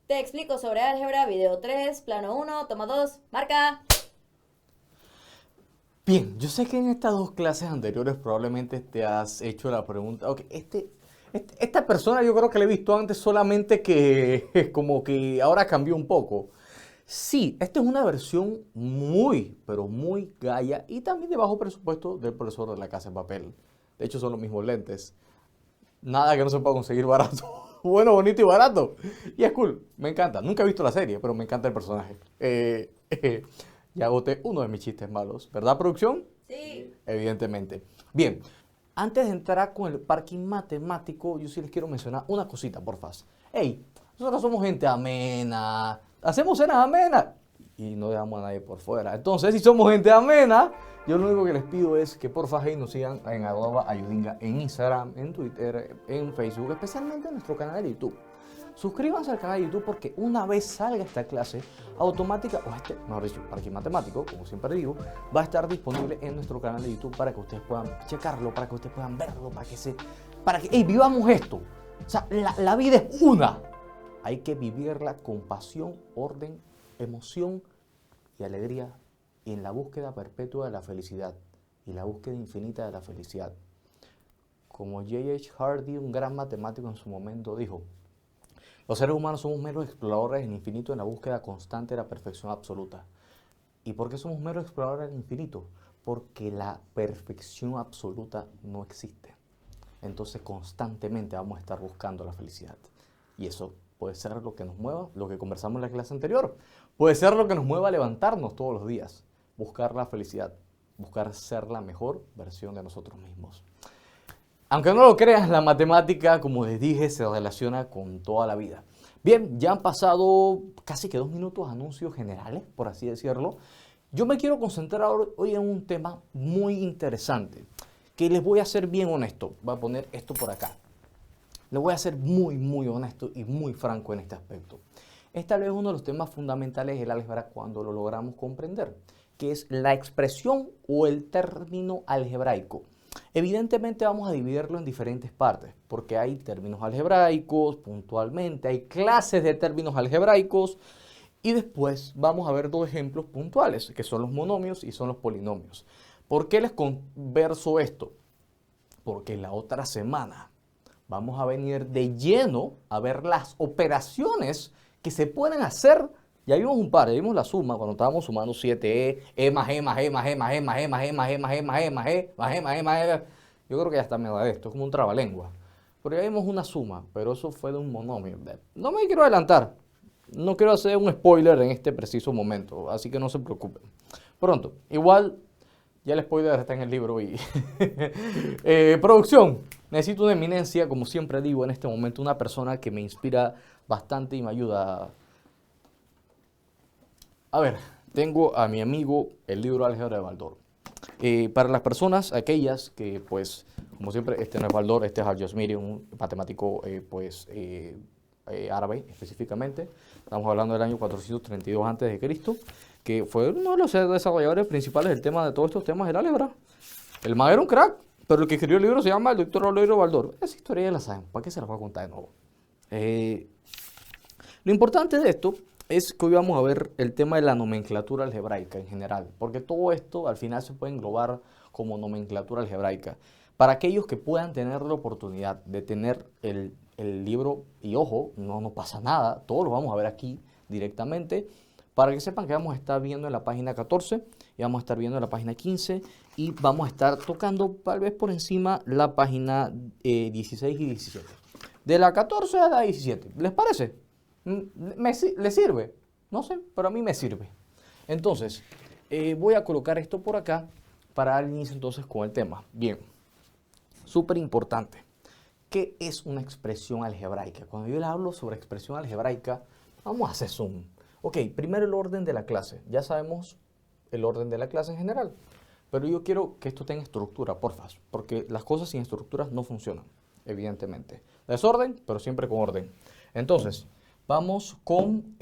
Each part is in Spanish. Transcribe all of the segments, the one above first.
Te explico sobre álgebra, video 3, plano 1, toma 2, marca. Bien, yo sé que en estas dos clases anteriores probablemente te has hecho la pregunta, ok, esta persona yo creo que la he visto antes solamente que como que ahora cambió un poco. Sí, esta es una versión muy, pero muy gaya y también de bajo presupuesto del profesor de La Casa de Papel. De hecho son los mismos lentes. Nada que no se pueda conseguir barato. Bueno, bonito y barato. Y es cool, me encanta. Nunca he visto la serie, pero me encanta el personaje. Ya agoté uno de mis chistes malos, ¿verdad, producción? Sí. Evidentemente. Bien, antes de entrar con el parking matemático, yo sí les quiero mencionar una cosita, porfa. Hey, nosotros somos gente amena, hacemos cenas amenas y no dejamos a nadie por fuera. Entonces, si somos gente amena, yo lo único que les pido es que porfa hey, nos sigan en @ayudinga en Instagram, en Twitter, en Facebook, especialmente en nuestro canal de YouTube. Suscríbanse al canal de YouTube porque una vez salga esta clase automática, o mejor dicho, parque matemático, como siempre digo, va a estar disponible en nuestro canal de YouTube para que ustedes puedan checarlo, para que ustedes puedan verlo, para que, hey, vivamos esto. O sea, la vida es una. Hay que vivirla con pasión, orden, emoción y alegría y en la búsqueda perpetua de la felicidad y la búsqueda infinita de la felicidad. Como J.H. Hardy, un gran matemático en su momento, dijo, los seres humanos somos meros exploradores del infinito en la búsqueda constante de la perfección absoluta. ¿Y por qué somos meros exploradores del infinito? Porque la perfección absoluta no existe. Entonces constantemente vamos a estar buscando la felicidad. Y eso puede ser lo que nos mueva, lo que conversamos en la clase anterior. Puede ser lo que nos mueva a levantarnos todos los días. Buscar la felicidad. Buscar ser la mejor versión de nosotros mismos. Aunque no lo creas, la matemática, como les dije, se relaciona con toda la vida. Bien, ya han pasado casi que 2 minutos anuncios generales, por así decirlo. Yo me quiero concentrar hoy en un tema muy interesante, que les voy a ser bien honesto. Voy a poner esto por acá. Les voy a ser muy, muy honesto y muy franco en este aspecto. Es tal vez uno de los temas fundamentales del álgebra cuando lo logramos comprender, que es la expresión o el término algebraico. Evidentemente vamos a dividirlo en diferentes partes, porque hay términos algebraicos, puntualmente, hay clases de términos algebraicos, y después vamos a ver dos ejemplos puntuales, que son los monomios y son los polinomios. ¿Por qué les converso esto? Porque la otra semana vamos a venir de lleno a ver las operaciones que se pueden hacer. Ya vimos un par, ya vimos la suma cuando estábamos sumando 7e, e más e más e más e más e más e más e más e más e más e más e más e más e más e. Yo creo que ya está me da de esto, es como un trabalengua. Pero ya vimos una suma, pero eso fue de un monomio. No me quiero adelantar, no quiero hacer un spoiler en este preciso momento, así que no se preocupen. Pronto, igual ya el spoiler está en el libro y... producción. Necesito una eminencia, como siempre digo en este momento, una persona que me inspira bastante y me ayuda. A ver, tengo a mi amigo el libro Álgebra de Baldor. Para las personas, aquellas que, pues, como siempre, este no es Baldor, este es Al-Jasmiri, un matemático, árabe específicamente. Estamos hablando del año 432 a.C., que fue uno de los desarrolladores principales del tema de todos estos temas del álgebra. El man era un crack, pero el que escribió el libro se llama el doctor Oleiro Baldor. Esa historia ya la saben, ¿para qué se la voy a contar de nuevo? Eh, lo importante de esto es que hoy vamos a ver el tema de la nomenclatura algebraica en general, porque todo esto al final se puede englobar como nomenclatura algebraica. Para aquellos que puedan tener la oportunidad de tener el libro, y ojo, no pasa nada, todo lo vamos a ver aquí directamente, para que sepan que vamos a estar viendo en la página 14 y vamos a estar viendo en la página 15 y vamos a estar tocando tal vez por encima la página 16 y 17. De la 14 a la 17, ¿les parece? ¿Les sirve? No sé, pero a mí me sirve. Entonces, voy a colocar esto por acá para dar inicio entonces con el tema. Bien, súper importante. ¿Qué es una expresión algebraica? Cuando yo les hablo sobre expresión algebraica, vamos a hacer zoom. Ok, primero el orden de la clase. Ya sabemos el orden de la clase en general. Pero yo quiero que esto tenga estructura, porfa, porque las cosas sin estructuras no funcionan, evidentemente. Desorden, pero siempre con orden. Entonces, vamos con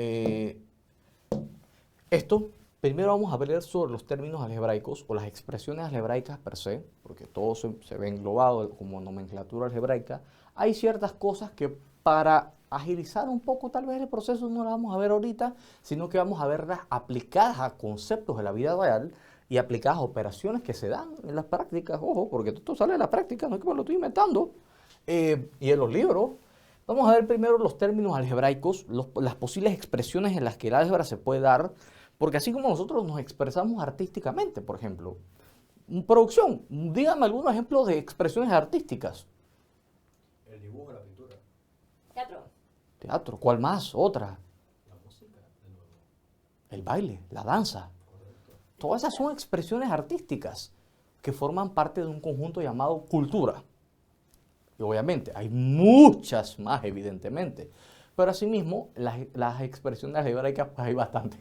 esto. Primero vamos a ver sobre los términos algebraicos o las expresiones algebraicas per se, porque todo se ve englobado como nomenclatura algebraica. Hay ciertas cosas que para agilizar un poco tal vez el proceso, no las vamos a ver ahorita, sino que vamos a verlas aplicadas a conceptos de la vida real y aplicadas a operaciones que se dan en las prácticas, ojo, porque esto sale de la práctica, no es que me lo estoy inventando, y en los libros. Vamos a ver primero los términos algebraicos, las posibles expresiones en las que el álgebra se puede dar, porque así como nosotros nos expresamos artísticamente, por ejemplo, producción, dígame algunos ejemplos de expresiones artísticas. El dibujo, la pintura, Teatro. Teatro, ¿cuál más? Otra. la música, de nuevo. El baile, la danza. Correcto. Todas esas son expresiones artísticas que forman parte de un conjunto llamado cultura. Y obviamente hay muchas más, evidentemente. Pero asimismo, las expresiones algebraicas, pues hay bastante.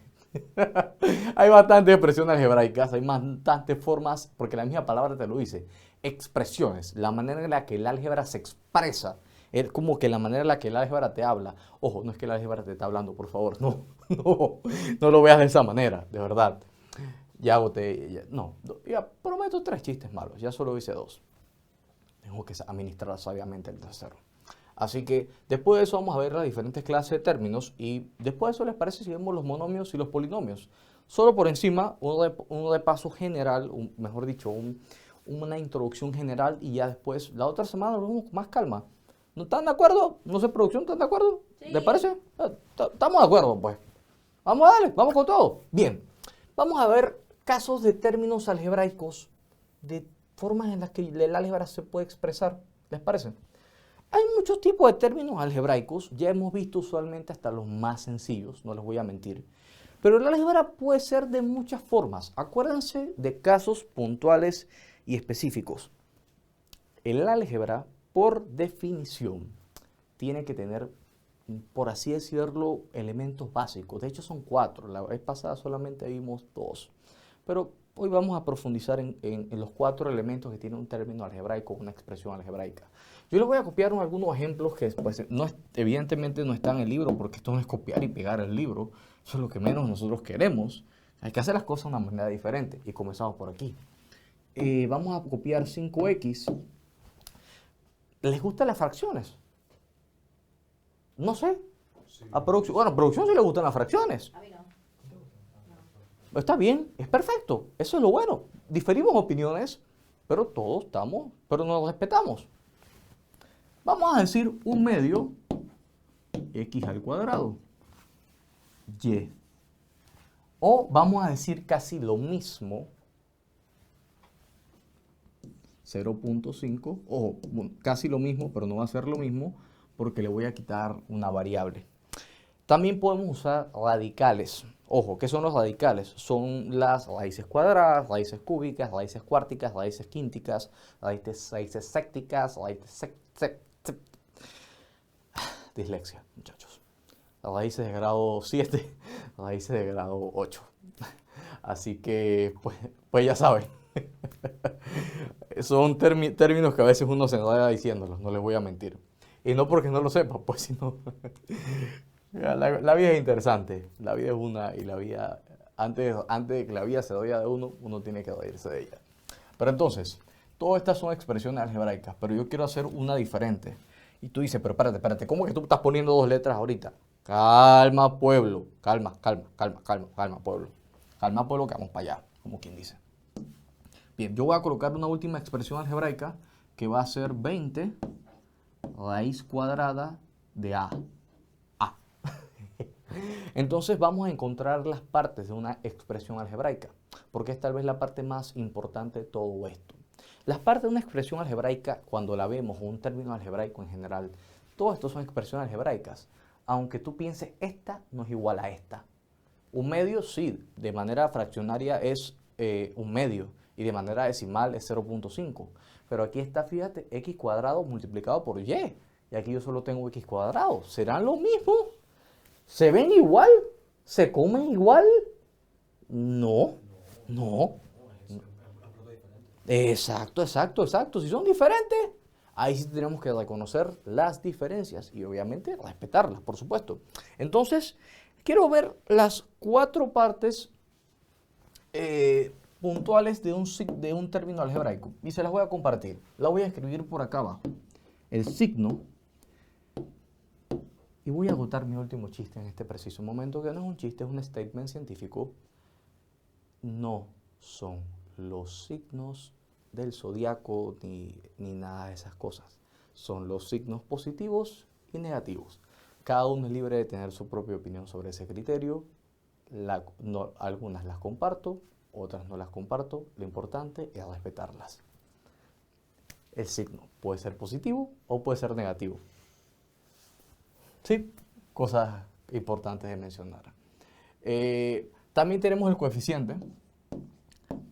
Hay bastantes expresiones algebraicas, hay bastantes formas, porque la misma palabra te lo dice. Expresiones, la manera en la que el álgebra se expresa. Es como que la manera en la que el álgebra te habla. Ojo, no es que el álgebra te está hablando, por favor. No, no, no lo veas de esa manera, de verdad. Ya prometo 3 chistes malos, ya solo hice 2. Tengo que administrar sabiamente el tercero. Así que después de eso vamos a ver las diferentes clases de términos y después de eso les parece si vemos los monomios y los polinomios. Solo por encima, uno de paso general, mejor dicho, una introducción general y ya después, la otra semana lo vemos con más calma. ¿No están de acuerdo? No sé, producción, ¿están de acuerdo? Sí. ¿Les parece? Estamos de acuerdo, pues. Vamos a darle, vamos con todo. Bien, vamos a ver casos de términos algebraicos, de formas en las que el álgebra se puede expresar. ¿Les parece? Hay muchos tipos de términos algebraicos, ya hemos visto usualmente hasta los más sencillos, no les voy a mentir. Pero el álgebra puede ser de muchas formas. Acuérdense de casos puntuales y específicos. El álgebra, por definición, tiene que tener, por así decirlo, elementos básicos. De hecho son 4, la vez pasada solamente vimos 2. Pero hoy vamos a profundizar en los 4 elementos que tiene un término algebraico, una expresión algebraica. Yo les voy a copiar algunos ejemplos que pues, evidentemente no están en el libro, porque esto no es copiar y pegar el libro. Eso es lo que menos nosotros queremos. Hay que hacer las cosas de una manera diferente. Y comenzamos por aquí. Vamos a copiar 5x. ¿Les gustan las fracciones? No sé. Sí. A producción sí le gustan las fracciones. A mí no. Está bien, es perfecto, eso es lo bueno. Diferimos opiniones, pero todos pero nos respetamos. Vamos a decir un medio, x al cuadrado, y. O vamos a decir casi lo mismo, 0.5, o casi lo mismo, pero no va a ser lo mismo, porque le voy a quitar una variable. También podemos usar radicales. Ojo, ¿qué son los radicales? Son las raíces cuadradas, raíces cúbicas, raíces cuárticas, raíces quínticas, raíces sécticas, dislexia, muchachos. Raíces de grado 7, raíces de grado 8. Así que, pues ya saben. Son términos que a veces uno se enreda diciéndolos, no les voy a mentir. Y no porque no lo sepa, pues sino... La vida es interesante, la vida es una y la vida, antes de que la vida se doya de uno tiene que dolerse de ella. Pero entonces, todas estas son expresiones algebraicas, pero yo quiero hacer una diferente. Y tú dices, pero espérate, ¿cómo que tú estás poniendo 2 letras ahorita? Calma, pueblo, calma, pueblo. Calma, pueblo, que vamos para allá, como quien dice. Bien, yo voy a colocar una última expresión algebraica que va a ser 20 raíz cuadrada de A. Entonces vamos a encontrar las partes de una expresión algebraica, porque es tal vez la parte más importante de todo esto. Las partes de una expresión algebraica, cuando la vemos, o un término algebraico en general, todo esto son expresiones algebraicas, aunque tú pienses, esta no es igual a esta. Un medio, sí, de manera fraccionaria es un medio, y de manera decimal es 0.5. Pero aquí está, fíjate, x cuadrado multiplicado por y, y aquí yo solo tengo x cuadrado. ¿Serán lo mismo? ¿Se ven igual? ¿Se comen igual? No. Exacto. Si son diferentes, ahí sí tenemos que reconocer las diferencias y obviamente respetarlas, por supuesto. Entonces, quiero ver las 4 partes puntuales de un término algebraico y se las voy a compartir. La voy a escribir por acá abajo. El signo Y voy a agotar mi último chiste en este preciso momento, que no es un chiste, es un statement científico. No son los signos del zodiaco ni nada de esas cosas. Son los signos positivos y negativos. Cada uno es libre de tener su propia opinión sobre ese criterio. Algunas las comparto, otras no las comparto. Lo importante es respetarlas. El signo puede ser positivo o puede ser negativo. Sí, cosas importantes de mencionar. También tenemos el coeficiente,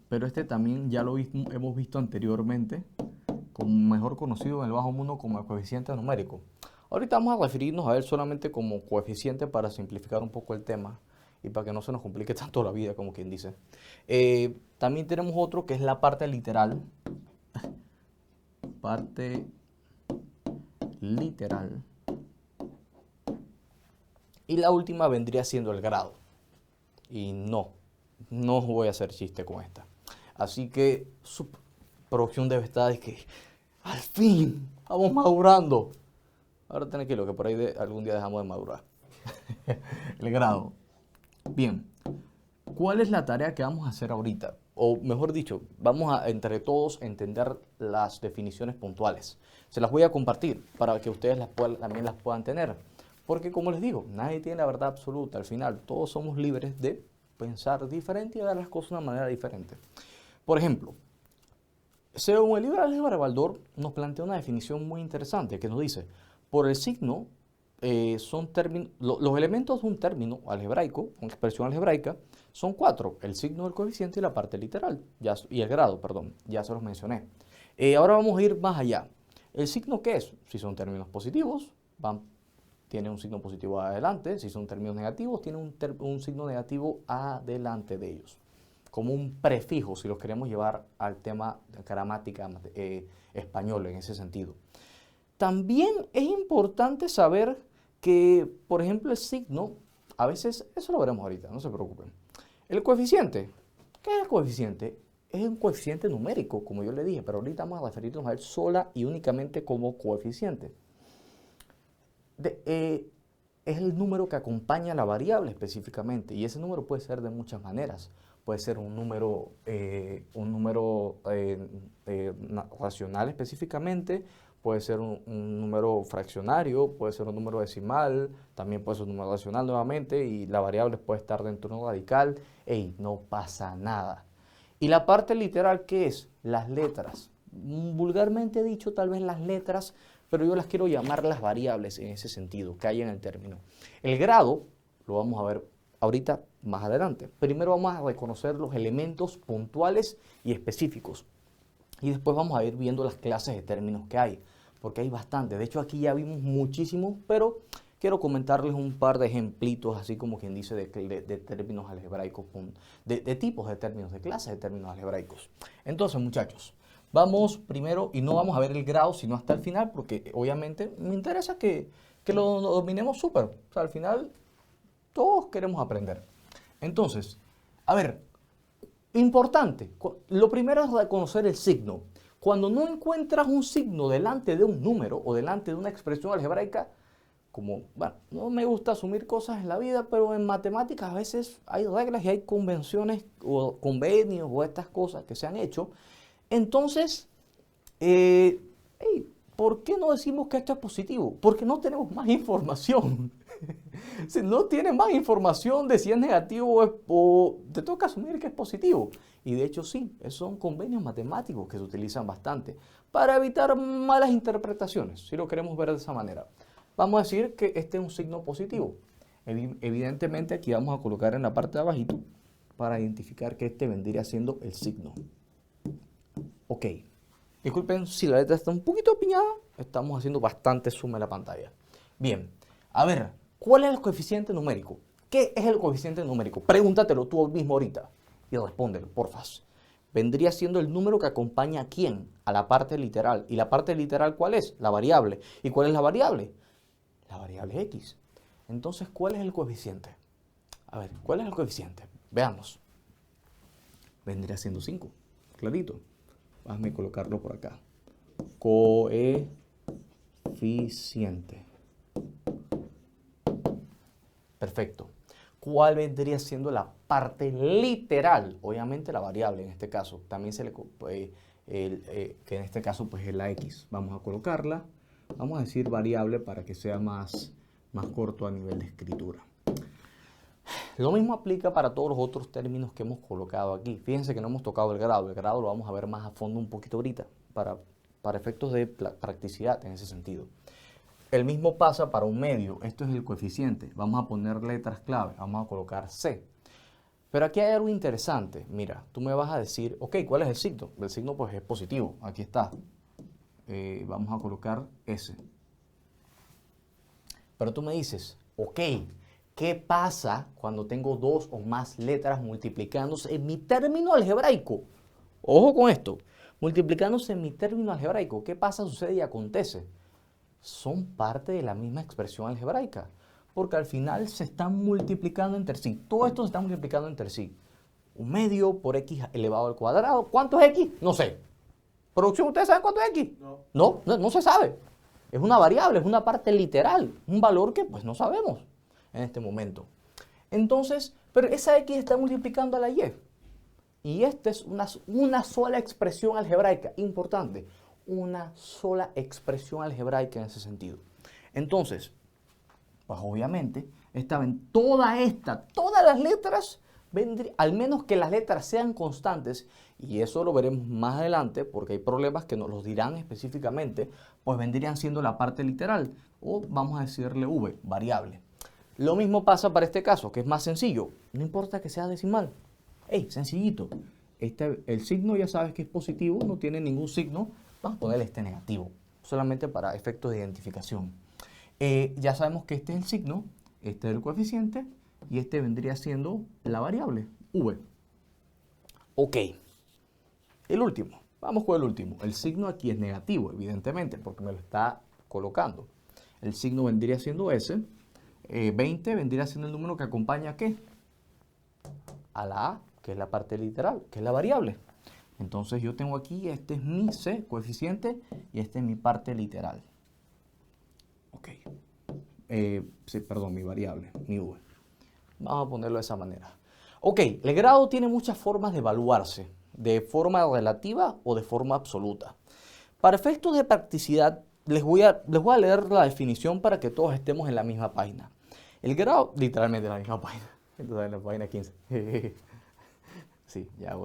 pero este también ya hemos visto anteriormente, como mejor conocido en el bajo mundo como el coeficiente numérico. Ahorita vamos a referirnos a él solamente como coeficiente para simplificar un poco el tema y para que no se nos complique tanto la vida, como quien dice. También tenemos otro que es la parte literal. Parte literal. Y la última vendría siendo el grado. Y no voy a hacer chiste con esta. Así que su producción debe estar de que al fin vamos madurando. Ahora tranquilo, que por ahí algún día dejamos de madurar. El grado. Bien, ¿cuál es la tarea que vamos a hacer ahorita? O mejor dicho, vamos a entre todos entender las definiciones puntuales. Se las voy a compartir para que ustedes también las puedan tener. Porque como les digo, nadie tiene la verdad absoluta. Al final, todos somos libres de pensar diferente y ver las cosas de una manera diferente. Por ejemplo, según el libro de Baldor, nos plantea una definición muy interesante que nos dice, por el signo, los elementos de un término algebraico, una expresión algebraica, son 4, el signo, el coeficiente y la parte literal, y el grado, perdón, ya se los mencioné. Ahora vamos a ir más allá. ¿El signo qué es? Si son términos positivos, tiene un signo positivo adelante. Si son términos negativos, tiene un signo negativo adelante de ellos. Como un prefijo, si los queremos llevar al tema de gramática español en ese sentido. También es importante saber que, por ejemplo, el signo, a veces, eso lo veremos ahorita, no se preocupen. El coeficiente, ¿qué es el coeficiente? Es un coeficiente numérico, como yo le dije, pero ahorita vamos a referirnos a él sola y únicamente como coeficiente. Es el número que acompaña a la variable específicamente, y ese número puede ser de muchas maneras. Puede ser un número racional específicamente, puede ser un número fraccionario, puede ser un número decimal, también puede ser un número racional nuevamente, y la variable puede estar dentro de un radical. ¡Ey! No pasa nada. Y la parte literal, ¿qué es? Las letras. Vulgarmente dicho, tal vez las letras, pero yo las quiero llamar las variables en ese sentido, que hay en el término. El grado, lo vamos a ver ahorita más adelante. Primero vamos a reconocer los elementos puntuales y específicos. Y después vamos a ir viendo las clases de términos que hay, porque hay bastantes. De hecho, aquí ya vimos muchísimos, pero quiero comentarles un par de ejemplitos, así como quien dice, de términos algebraicos, de tipos de términos, de clases de términos algebraicos. Entonces, muchachos, vamos primero, y no vamos a ver el grado, sino hasta el final, porque obviamente me interesa que lo dominemos súper. O sea, al final, todos queremos aprender. Entonces, a ver, importante, lo primero es reconocer el signo. Cuando no encuentras un signo delante de un número o delante de una expresión algebraica, como, bueno, no me gusta asumir cosas en la vida, pero en matemáticas a veces hay reglas y hay convenciones o convenios o estas cosas que se han hecho. Entonces, ¿por qué no decimos que esto es positivo? Porque no tenemos más información. Si no tienes más información de si es negativo o te toca asumir que es positivo. Y de hecho sí, esos son convenios matemáticos que se utilizan bastante para evitar malas interpretaciones, si lo queremos ver de esa manera. Vamos a decir que este es un signo positivo. Evidentemente aquí vamos a colocar en la parte de abajito para identificar que este vendría siendo el signo. Ok. Disculpen si la letra está un poquito apiñada, estamos haciendo bastante zoom en la pantalla. Bien, a ver, ¿cuál es el coeficiente numérico? ¿Qué es el coeficiente numérico? Pregúntatelo tú mismo ahorita y respóndelo, porfa. Vendría siendo el número que acompaña a quién, a la parte literal. ¿Y la parte literal cuál es? La variable. ¿Y cuál es la variable? La variable x. Entonces, ¿cuál es el coeficiente? A ver, ¿cuál es el coeficiente? Veamos. Vendría siendo 5, clarito. Déjame colocarlo por acá. Coeficiente. Perfecto. ¿Cuál vendría siendo la parte literal? Obviamente la variable en este caso. También se le... que en este caso pues es la X. Vamos a colocarla. Vamos a decir variable para que sea más corto a nivel de escritura. Lo mismo aplica para todos los otros términos que hemos colocado aquí. Fíjense que no hemos tocado el grado. El grado lo vamos a ver más a fondo un poquito ahorita para efectos de practicidad en ese sentido. El mismo pasa para un medio. Esto es el coeficiente. Vamos a poner letras clave. Vamos a colocar C. Pero aquí hay algo interesante. Mira, tú me vas a decir, ok, ¿cuál es el signo? El signo pues es positivo. Aquí está. Vamos a colocar S. Pero tú me dices, ok, ¿qué pasa cuando tengo dos o más letras multiplicándose en mi término algebraico? Ojo con esto. Multiplicándose en mi término algebraico. ¿Qué pasa, sucede y acontece? Son parte de la misma expresión algebraica. Porque al final se están multiplicando entre sí. Todo esto se está multiplicando entre sí. Un medio por x elevado al cuadrado. ¿Cuánto es x? No sé. ¿Producción, ustedes saben cuánto es x? No se sabe. Es una variable, es una parte literal. Un valor que pues no sabemos en este momento. Entonces, pero esa x está multiplicando a la y. Y esta es una sola expresión algebraica. Importante. Una sola expresión algebraica en ese sentido. Entonces, pues obviamente, todas las letras, al menos que las letras sean constantes, y eso lo veremos más adelante, porque hay problemas que nos los dirán específicamente, pues vendrían siendo la parte literal, o vamos a decirle v, variable. Lo mismo pasa para este caso, que es más sencillo, no importa que sea decimal. Sencillito, el signo ya sabes que es positivo, no tiene ningún signo, vamos a ponerle este negativo, solamente para efectos de identificación. Ya sabemos que este es el signo, este es el coeficiente y este vendría siendo la variable, v. Ok, el último, vamos con el último. El signo aquí es negativo, evidentemente, porque me lo está colocando. El signo vendría siendo S, 20 vendría siendo el número que acompaña ¿a qué? A la A, que es la parte literal, que es la variable. Entonces yo tengo aquí, este es mi C, coeficiente, y este es mi parte literal. Ok. Sí, perdón, mi variable, mi V. Vamos a ponerlo de esa manera. Ok, el grado tiene muchas formas de evaluarse, de forma relativa o de forma absoluta. Para efectos de practicidad, les voy a leer la definición para que todos estemos en la misma página. El grado, literalmente en la misma página. Entonces en la página 15. Sí, ya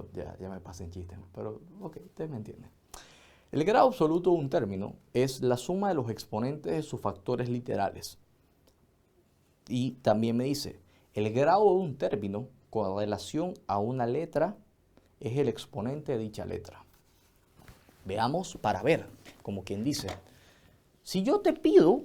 me pasé en chistes, pero ok, ustedes me entienden. El grado absoluto de un término es la suma de los exponentes de sus factores literales. Y también me dice, el grado de un término con relación a una letra es el exponente de dicha letra. Veamos para ver, como quien dice. Si yo te pido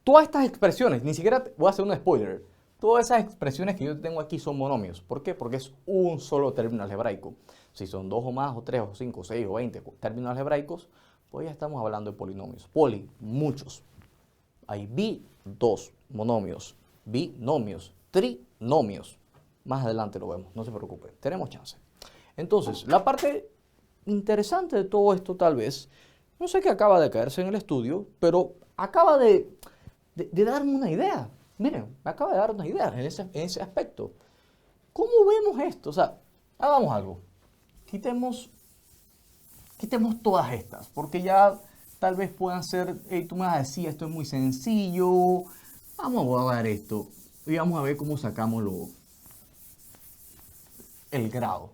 todas estas expresiones, ni siquiera voy a hacer un spoiler, todas esas expresiones que yo tengo aquí son monomios. ¿Por qué? Porque es un solo término algebraico. Si son 2 o más, o 3, o 5, o 6, o 20 términos algebraicos, pues ya estamos hablando de polinomios. Muchos. Hay dos monomios, binomios, trinomios. Más adelante lo vemos, no se preocupe, tenemos chance. Entonces, la parte interesante de todo esto tal vez, no sé qué acaba de caerse en el estudio, pero acaba de darme una idea. Miren, me acaba de dar una idea en ese aspecto. ¿Cómo vemos esto? O sea, hagamos algo. Quitemos todas estas, porque ya tal vez puedan ser, tú me vas a decir, esto es muy sencillo, vamos a guardar esto y vamos a ver cómo sacamos el grado.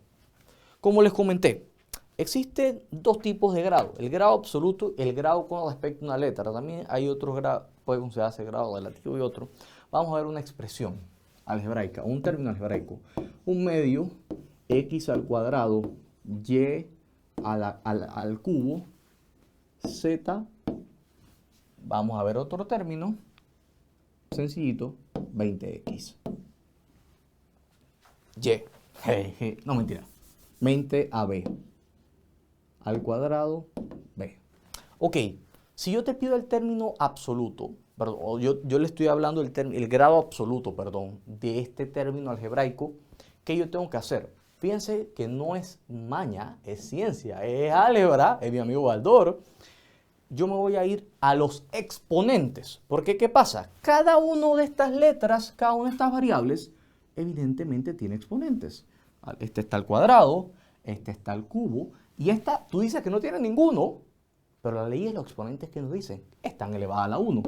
Como les comenté, existen dos tipos de grado, el grado absoluto y el grado con respecto a una letra. También hay otros grados, puede considerarse grado relativo y otro. Vamos a ver una expresión algebraica, un término algebraico, un medio x al cuadrado y al cubo z, vamos a ver otro término sencillito, 20x no mentira, 20ab al cuadrado b. Ok, si yo te pido el término absoluto, perdón, yo le estoy hablando el grado absoluto, perdón, de este término algebraico, ¿qué yo tengo que hacer? Fíjense que no es maña, es ciencia, es álgebra, es mi amigo Baldor. yo me voy a ir a los exponentes. Porque, ¿qué pasa? Cada una de estas letras, cada una de estas variables, evidentemente tiene exponentes. Este está al cuadrado, este está al cubo, y esta, tú dices que no tiene ninguno, pero la ley de los exponentes que nos dicen están elevadas a la 1.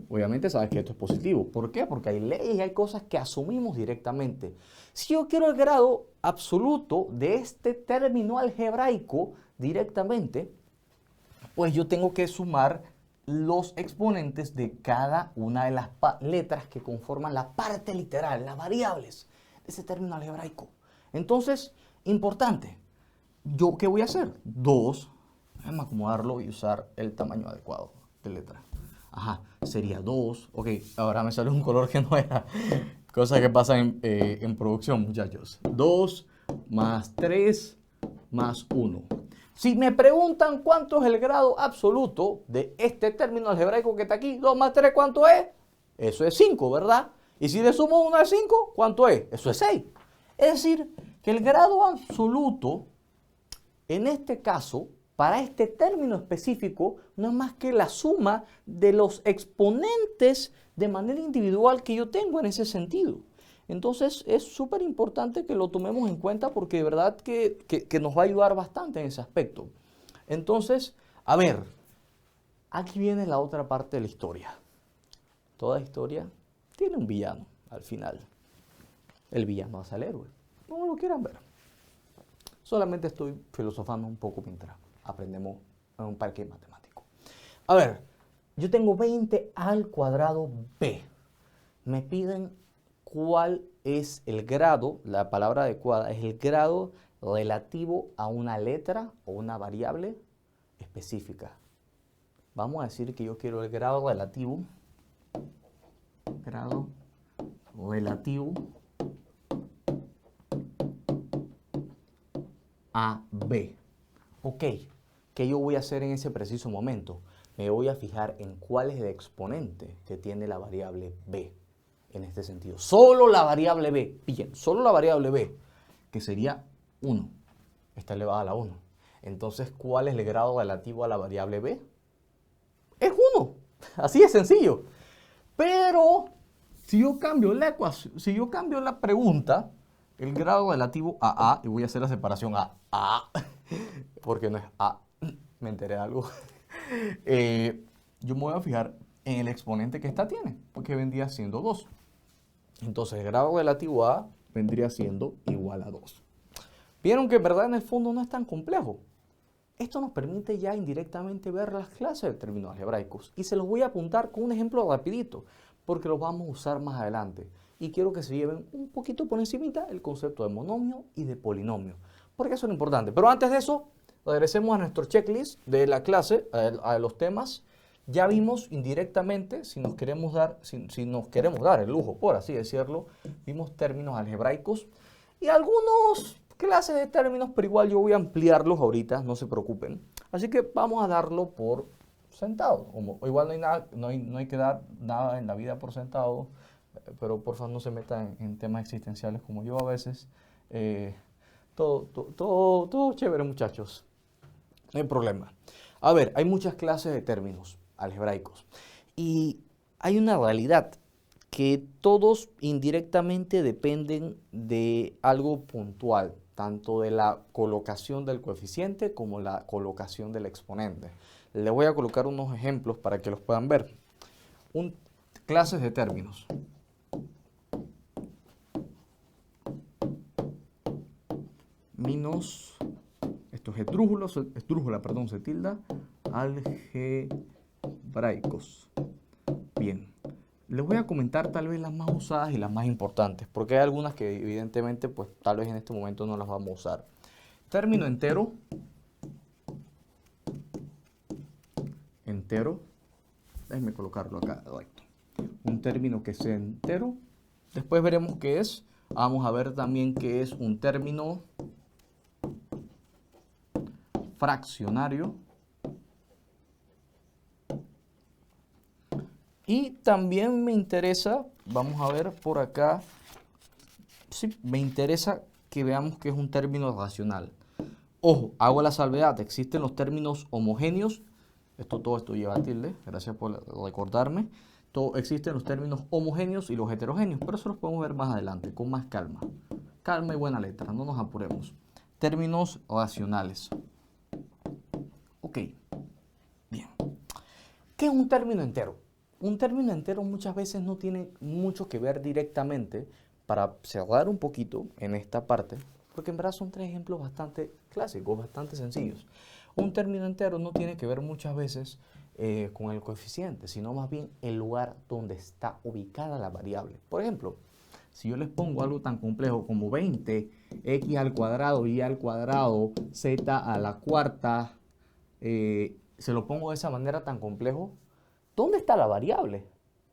Obviamente sabes que esto es positivo. ¿Por qué? Porque hay leyes y hay cosas que asumimos directamente. Si yo quiero el grado absoluto de este término algebraico directamente, pues yo tengo que sumar los exponentes de cada una de las letras que conforman la parte literal, las variables de ese término algebraico. Entonces, importante, ¿yo qué voy a hacer? 2, déjame acomodarlo y usar el tamaño adecuado de letra. Ajá, sería 2. Ok, ahora me sale un color que no era. Cosas que pasan en producción, muchachos. 2 más 3 más 1. Si me preguntan cuánto es el grado absoluto de este término algebraico que está aquí, 2 más 3, ¿cuánto es? Eso es 5, ¿verdad? Y si le sumo 1 a 5, ¿cuánto es? Eso es 6. Es decir, que el grado absoluto, en este caso, para este término específico, no es más que la suma de los exponentes de manera individual que yo tengo en ese sentido. Entonces es súper importante que lo tomemos en cuenta porque de verdad que nos va a ayudar bastante en ese aspecto. Entonces, a ver, aquí viene la otra parte de la historia. Toda historia tiene un villano al final. El villano hace al héroe. No lo quieran ver. Solamente estoy filosofando un poco mientras aprendemos en un parque matemático. A ver, yo tengo 20 al cuadrado b. Me piden cuál es el grado, la palabra adecuada es el grado relativo a una letra o una variable específica. Vamos a decir que yo quiero el grado relativo a b. Ok, ¿qué yo voy a hacer en ese preciso momento? Me voy a fijar en cuál es el exponente que tiene la variable b. En este sentido, solo la variable b, bien, solo la variable b, que sería 1, está elevada a la 1. Entonces, ¿cuál es el grado relativo a la variable b? Es 1, así de sencillo. Pero, si yo cambio la ecuación, si yo cambio la pregunta, el grado relativo a a, y voy a hacer la separación a, porque no es a, me enteré de algo, yo me voy a fijar en el exponente que esta tiene, porque vendría siendo 2. Entonces, el grado relativo a vendría siendo igual a 2. Vieron que en verdad en el fondo no es tan complejo. Esto nos permite ya indirectamente ver las clases de términos algebraicos. Y se los voy a apuntar con un ejemplo rapidito, porque los vamos a usar más adelante. Y quiero que se lleven un poquito por encimita el concepto de monomio y de polinomio, porque eso es lo importante. Pero antes de eso, regresemos a nuestro checklist de la clase, a los temas. Ya vimos indirectamente, si nos queremos dar el lujo, por así decirlo, vimos términos algebraicos y algunos clases de términos, pero igual yo voy a ampliarlos ahorita, no se preocupen. Así que vamos a darlo por sentado. O igual no hay que dar nada en la vida por sentado, pero por favor no se metan en temas existenciales como yo a veces. Todo chévere, muchachos. No hay problema. A ver, hay muchas clases de términos algebraicos y hay una realidad que todos indirectamente dependen de algo puntual, tanto de la colocación del coeficiente como la colocación del exponente. Les voy a colocar unos ejemplos para que los puedan ver. Clases de términos. Esto es esdrújula, se tilda, algebraicos. Bien, les voy a comentar tal vez las más usadas y las más importantes, porque hay algunas que evidentemente, pues tal vez en este momento no las vamos a usar. Término entero, déjenme colocarlo acá, correcto. Un término que sea entero, después veremos qué es, vamos a ver también qué es un término fraccionario. Y también me interesa, vamos a ver por acá, sí, me interesa que veamos que es un término racional. Ojo, hago la salvedad, existen los términos homogéneos, todo esto lleva tilde, gracias por recordarme. Existen los términos homogéneos y los heterogéneos, pero eso los podemos ver más adelante, con más calma. Calma y buena letra, no nos apuremos. Términos racionales. Ok, bien. ¿Qué es un término entero? Un término entero muchas veces no tiene mucho que ver directamente, para cerrar un poquito en esta parte, porque en verdad son tres ejemplos bastante clásicos, bastante sencillos. Un término entero no tiene que ver muchas veces con el coeficiente, sino más bien el lugar donde está ubicada la variable. Por ejemplo, si yo les pongo algo tan complejo como 20, x al cuadrado, y al cuadrado, z a la cuarta, se lo pongo de esa manera tan complejo, ¿dónde está la variable?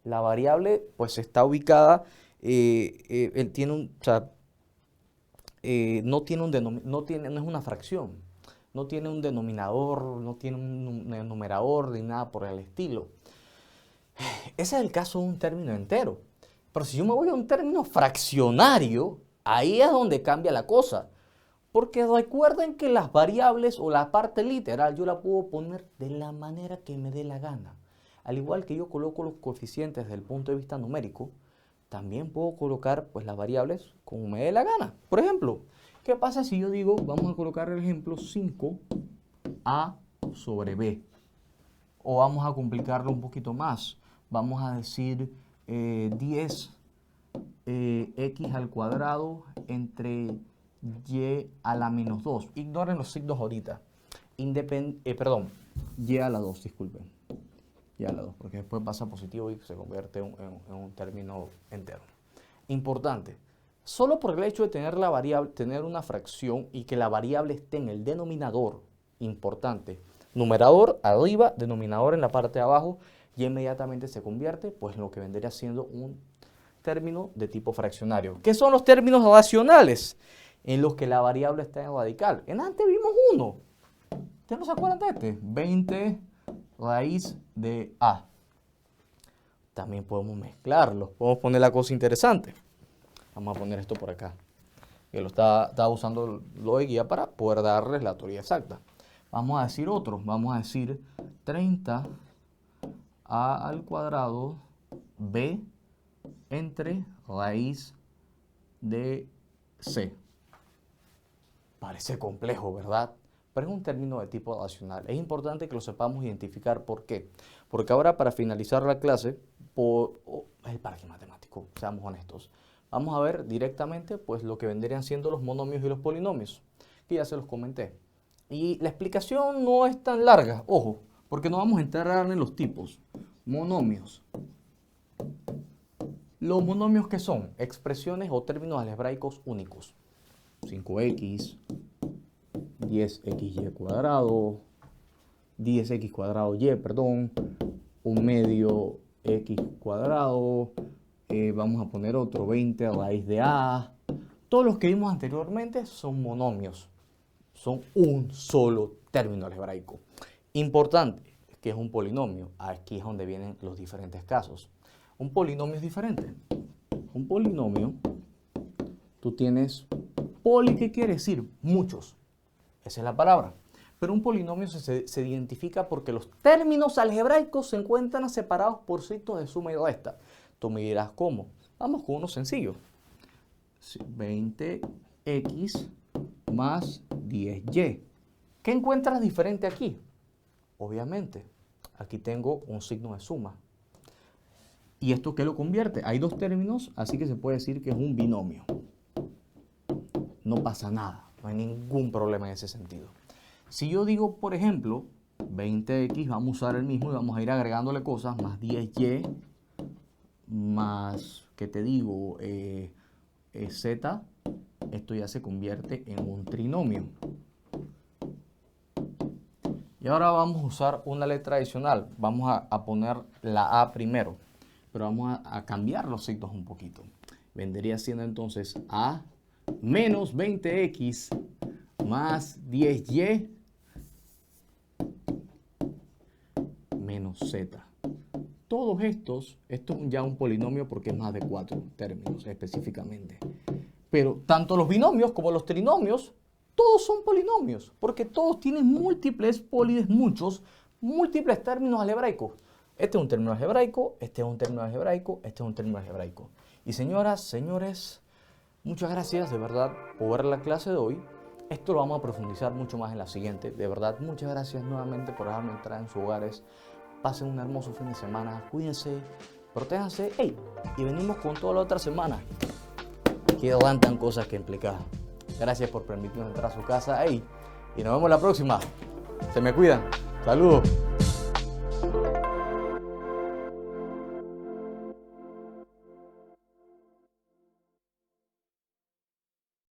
La variable pues está ubicada, no es una fracción, no tiene un denominador, no tiene un numerador ni nada por el estilo. Ese es el caso de un término entero. Pero si yo me voy a un término fraccionario, ahí es donde cambia la cosa. Porque recuerden que las variables o la parte literal yo la puedo poner de la manera que me dé la gana. Al igual que yo coloco los coeficientes desde el punto de vista numérico, también puedo colocar pues las variables como me dé la gana. Por ejemplo, ¿qué pasa si yo digo, vamos a colocar el ejemplo 5a sobre b? O vamos a complicarlo un poquito más. Vamos a decir 10 x al cuadrado entre y a la menos 2. Ignoren los signos ahorita. Y a la 2, disculpen. Y a la 2, porque después pasa positivo y se convierte en un término entero. Importante. Solo por el hecho de tener la variable, tener una fracción y que la variable esté en el denominador, importante. Numerador arriba, denominador en la parte de abajo, y inmediatamente se convierte pues en lo que vendría siendo un término de tipo fraccionario. ¿Qué son los términos racionales? En los que la variable está en radical. En antes vimos uno. ¿Ustedes no se acuerdan de este? 20 raíz de a. También podemos mezclarlos. Podemos poner la cosa interesante. Vamos a poner esto por acá. Que lo estaba usando lo de guía para poder darles la teoría exacta. Vamos a decir otros. Vamos a decir 30 a al cuadrado b entre raíz de c. Parece complejo, ¿verdad? Pero es un término de tipo racional. Es importante que lo sepamos identificar. ¿Por qué? Porque ahora, para finalizar la clase, el parque matemático, seamos honestos, vamos a ver directamente pues, lo que vendrían siendo los monomios y los polinomios, que ya se los comenté. Y la explicación no es tan larga, ojo, porque no vamos a entrar en los tipos. Monomios. Los monomios, ¿qué son? Expresiones o términos algebraicos únicos. 5x, 10xy cuadrado, 10x cuadrado y, perdón, un medio x cuadrado, vamos a poner otro 20 raíz de a. Todos los que vimos anteriormente son monomios, son un solo término algebraico. Importante, que es un polinomio. Aquí es donde vienen los diferentes casos. Un polinomio es diferente. Un polinomio, tú tienes poli, ¿qué quiere decir? Muchos. Esa es la palabra. Pero un polinomio se identifica porque los términos algebraicos se encuentran separados por signos de suma y resta. Tú me dirás, ¿cómo? Vamos con uno sencillo. 20x más 10y. ¿Qué encuentras diferente aquí? Obviamente, aquí tengo un signo de suma. ¿Y esto qué lo convierte? Hay dos términos, así que se puede decir que es un binomio. No pasa nada, no hay ningún problema en ese sentido. Si yo digo, por ejemplo, 20x, vamos a usar el mismo y vamos a ir agregándole cosas, más 10y, más, ¿qué te digo? Z, esto ya se convierte en un trinomio. Y ahora vamos a usar una letra adicional. Vamos a poner la A primero, pero vamos a cambiar los signos un poquito. Vendría siendo entonces A menos 20x más 10y menos z. Todos esto es ya un polinomio porque es más de 4 términos específicamente. Pero tanto los binomios como los trinomios, todos son polinomios, porque todos tienen múltiples muchos, múltiples términos algebraicos. Este es un término algebraico, este es un término algebraico, este es un término algebraico. Y señoras, señores, muchas gracias de verdad por ver la clase de hoy. Esto lo vamos a profundizar mucho más en la siguiente. De verdad, muchas gracias nuevamente por dejarme entrar en sus hogares. Pasen un hermoso fin de semana, cuídense, protéjanse. ¡Ey! Y venimos con toda la otra semana. Quedan tan cosas que implicar. Gracias por permitirnos entrar a su casa. ¡Ey! Y nos vemos la próxima. Se me cuidan. Saludos.